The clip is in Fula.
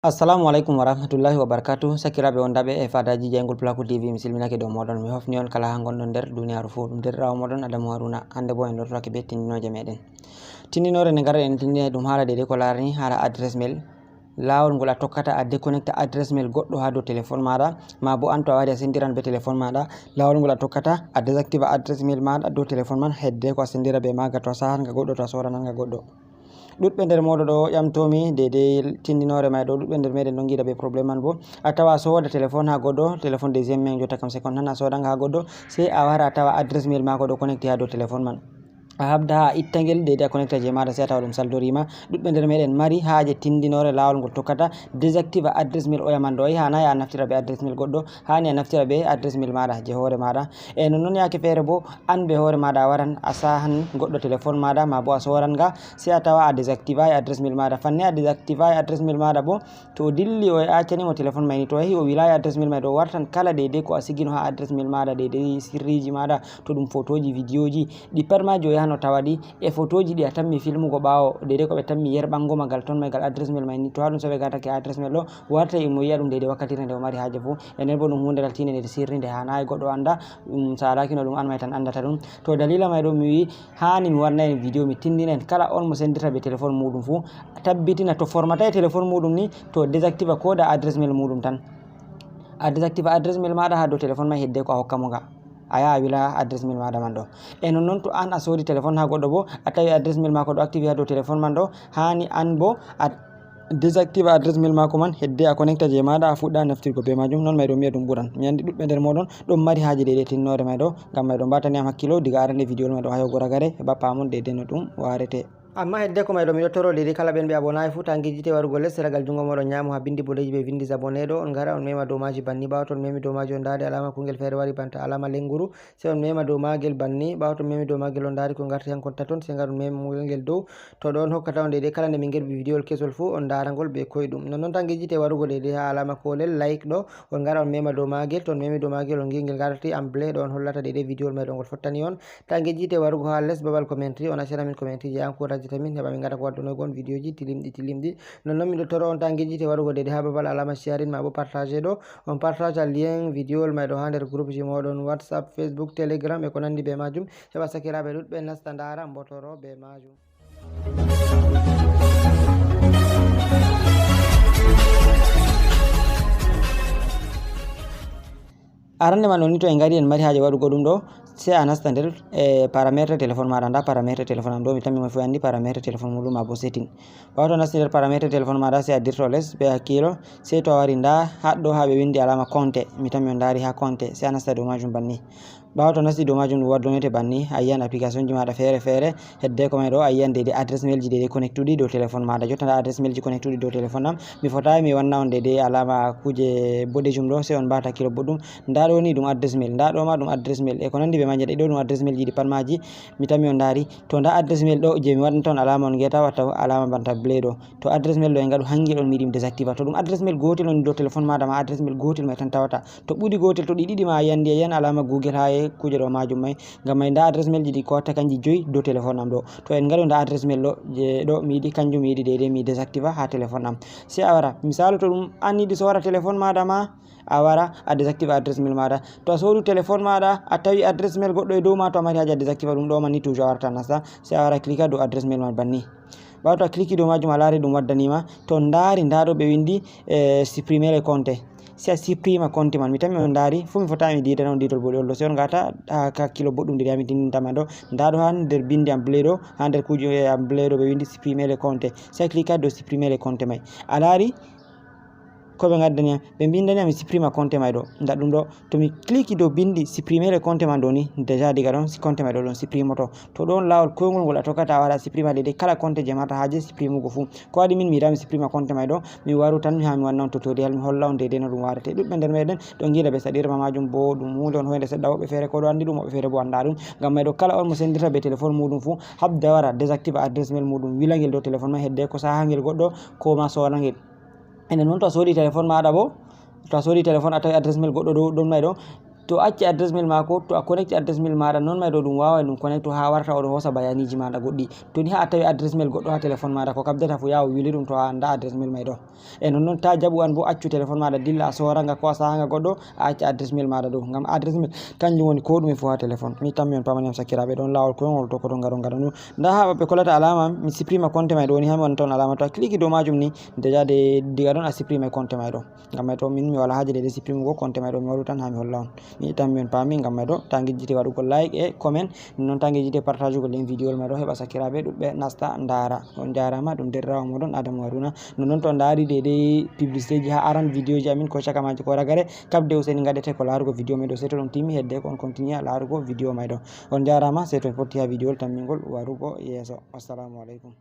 Assalamu alaikum warahmatullahi wabarakatuh. Sakiraɓe wondaɓe e fadaji Jaygol Pulaku TV, mi silminake dow moɗon. Mi hofni on kala ha gonɗon nder duniyaru fuu. Ɗum derɗirawo moɗon Adamu Haruna. Hande bo en lortake be tindinoje meɗen. Tindinore nde garɗen en tindina ɗum hala dede ko larani hala adress mail, lawol ngol a tokkata a déconnecta adress mail goɗɗo ha dow téléphone maɗa, ma bo an to a wari a sendiran be téléphone maɗa, lawol ngol a tokkata a désactive adress mail maɗa dow téléphone man, Heddeko a sendira be maga to a sahanga goɗɗo, to a sorananga goɗɗo. Ɗuɗɓe nder moɗo ɗo ƴamtomi dede tindinore may ɗo. Ɗuɗɓe nder meɗen ɗon giɗa be probléme man bo a tawa soda téléphone ha goɗɗo, téléphone 𝐷𝐵𝐚𝐵 tan a sodanga ha goɗɗo, sai a wara a tawa adress mail mako ɗo connecté ha dow téléphone man. A habda ha itta ngel dede a connecta je maɗa, sai a tawa ɗum saldorima. Ɗuɗɓe nder meɗen mari haaje tindinore lawol ngol tokkata désactive adress mail oya man ɗo. Hanayi a naftira be adress mail goɗɗo, hani a naftira be adress mail maɗa je hore maɗa. E nonnon yake fere bo an be hore maɗa a waran a sahan goɗɗo téléphone maɗa, ma bo a soranga, sai a tawa a désactive adress mail maɗa. Fanni a désactive adress mail maɗa bo to dilli o accanimo téléphone may ni, to yahi o wilaya adress mail may ɗo, wartan kala dede ko a sigino ha adress mail maɗa, dede sirriji maɗa, to ɗum photoji vidéoji ɗi pat ma jo yahan o tawaɗi e photoji ɗi a tammi filmugo ɓawo dede ko ɓe tammi yerɓango magal ton magal adress mail may ni, to ha ɗum soɓe gatake adress mail ɗo wartai mo yiya ɗum dede wakkatire nde o mari haaje fu. E nden bo ɗum hunde tinde nde sirri nde hanayi goɗɗo anda, sa alakino ɗum an may tan andata ɗum. To dalila may ɗo mi wi hani mi wanna en vidéo mi tindina en kala on mo sendirta be téléphone muɗum fu tabbitina to formatai téléphone muɗum ni to désactive koda adress mail muɗum tan, a désactive adress mail maɗa ha dow téléphone may, Heddeko a hokkamo ga, a yaha a wila adress mail maɗa man ɗo. E nonnon to an a sodi téléphone ha goɗɗo bo a tawi adress mail mako ɗo active ha dow téléphone man ɗo, hani an bo a désactive adress mail mako man, hedde a connecta je maɗa a fuɗɗa naftirgo be majum. Non may ɗo miya ɗum ɓuran. Mi andi ɗuɗɓe nder moɗon ɗon mari haaje dede tinnore may ɗo, ngam may ɗo mbatani am hakkilo diga arande vidéo may ɗo ha yahugo ragare heɓa pamon dede no ɗum warete. Amma Heddeko may ɗo miɗo toro dede kala ɓen ɓe abonayi fu tangijite warugo less ragal jungo moɗon nyamo ha bindi bodeji ɓe ɗo on gara on mema dow maji banni. Ɓawo to on memi dow maji on dari alama kungel fere wari banta alama lenguru, sai on mema dow magel banni. Ɓawo to on memi dow magel on dari ko garti han konta ton, sai gar on mema ngel dow, to ɗo on hokkata on dede kala nde min gerbi vidéo kesol fu on darangol be koyɗum. Nonnon tangijite warugo dede ha alama kolel like ɗo on gara on mema dow magel, to on memi dow magel on gi ngel garti amblé ɗo on hollata dede vidéo may ɗo ngol fottani on. Tangijite warugo ha less babal commentary on accira min commentary je encourage min heɓa min gata ko waddunogon vidéoji tilimɗi. Nonnon miɗo toro on tangijite warugo dede ha babal alama sharing ma bo partage ɗo on partage lien vidéo may ɗo ha nder groupe ji moɗon WhatsApp, Facebook, Telegram e ko nandi be majum, heɓa sakiraɓe ɗuɗɓe nasta ndara mbotoro be majum. Arande man ni to en gari en mari haaje waɗugo ɗum ɗo, sai a nasta nder paramétre téléphone maɗa. Nda paramétre téléphone am ɗo mi tammi mo fu andi paramétre téléphone muɗum ma bo setting. Ɓawo to nasti nder paramétre téléphone maɗa sai a dirto less be hakkilo, sai to a wari nda haɗɗo ha ɓe windi alama compte, mi tammi on dari ha compte, sai a nasta dow majum banni. Ɓawo to nasti dow majum ɗum waddonete banni, a yiyan application ji maɗa fere fere. Heddeko may ɗo a yiyan dede adress mail ji dede connectuɗi dow téléphone maɗa. Jotta nda adress mail ji connectuɗi dow téléphone am, mi fotayi mi wanna on dede alama kuje boɗejum ɗo, sai on mbata hakkilo boɗɗum. Nda ɗo ni ɗum adress mail, nda ɗo ma ɗum adress mail e ko nandi be maje ɗo ɗum adress mail ji ɗi pat maji mi tammi on dari. To nda adress mail ɗo je mi waɗanta on alama on ngeta watta alama banta blé ɗo, to adress mail ɗo en gaɗu hangel on mi yiɗi mi désactive. To ɗum adress mail gotel on dow téléphone maɗa ma, adress mail gotel may tan tawata. To ɓuri gotel, to ɗi ɗiɗi ma a yiyan alama google ha kuje ɗo majum may, ngam may nda adress mail ji ɗi ko watta kanji 5 dow téléphone am ɗo. To en gaɗu nda adress mail ɗo je ɗo mi yiɗi kanjum mi yiɗi dede mi désactive ha téléphone am, sai a wara misalu to ɗum an yiɗi sora téléphone maɗa ma, a wara a désactive adress mail maɗa. To a sodu téléphone maɗa a tawi adress mail goɗɗo e dow ma, to a mari haaje a désactive ɗum ɗo man ni toujours a warata nasta, sai a wara cliquer dow adress mail man banni. Ɓawo to a cliquer dow majum a lari ɗum waddanima, to on dari nda ɗo ɓe windi supprimer les comptes, sai a supprima compte man. Mi tammi on dari fu mi fotayi mi didana on didol boɗol ɗo, sai on gata hakkilo boɗɗum dede mi tindintama ɗo. Nda ɗo ha nder bindi am blé ɗo, ha nder kuje am blé ɗo ɓe windi supprimer les comptes, sai cliquer dow supprimer les comptes may. A lari ko ɓe gaddani am, ɓe bindani am mi supprima compte may ɗo. Nda ɗum ɗo to mi clique dow bindi supprimer les comptes man ɗo ni, déjà diga ɗon compte may ɗo ɗon supprimoto. To ɗon lawol koygol ngol a tokkata a waɗa supprima dede kala compte je mata haaje supprimugo fu. Ko waɗi min mi yiɗa mi supprima compte may ɗo, mi waru tan ha mi wanna on tutorial mi holla on dede no ɗum warete. Ɗuɗɓe nder meɗen ɗon giɗa ɓe saɗirma majum bo ɗum hunde on hoyde seɗɗa, woɓɓe fere ko ɗo andi ɗum, woɓɓe fere bo anda ɗum. Ngam may ɗo kala on mo sendirta be téléphone muɗum fu habda wara désactive adress mail muɗum, wila ngel dow téléphone may, Heddeko saha ngel goɗɗo ko ma sora ngel. Enen noon to a sodi téléphone maɗa bo, to a sodi téléphone a tawi adress mail goɗɗo ɗon may ɗo, to acci adresse mail mako, to a connecti adresse mail maɗa non may ɗo ɗum wawa ɗum connecto ha warta oɗo hosa bayaniji maɗa goɗɗi. To ni ha a tawi adresse mail goɗɗo ha téléphone maɗa ko kabdata fu yawo wili ɗum to a anda adresse mail may ɗo. E non ta jaɓu an bo accu téléphone maɗa dilla a soranga ko a sahanga goɗɗo a acca adresse mail maɗa ɗo, ngam adresse mail kanjum woni ko ɗume fu ha téléphone. Mi tammi on pamaniyam sakiraɓe ɗon lawol koyngol to koton gaɗon gaɗa ɗum. Nda ha ɓe kolata alama mi supprima compte may ɗo woni ha mi wonta on alama, to a clique dow majum ni déjà diga ɗon a supprime compte may ɗo, ngam may to min mi wala haje de supprimugo compte may ɗo, mi waɗu tan ha mi holla on. Mi tammi on pami, ngam may ɗo ta gejjite waɗugo like e comment, non ta gejjite partage ugo len vidéo may ɗo heɓa sakiraɓe ɗuɓɓe nasta ndara. On jarama ɗum derrawo moɗon Adamu Haruna. Non to on dari dede publicité ji ha aran vidéo ji amin ko chaka maji ko ragare kabde useni gaɗete ko larugo vidéo may ɗo, sei to ɗum timmi hedde ko on continue larugo vidéo may ɗo. On jarama sei to fotti ha vidéo tammingol warugo yeso. Assalamu alaikum.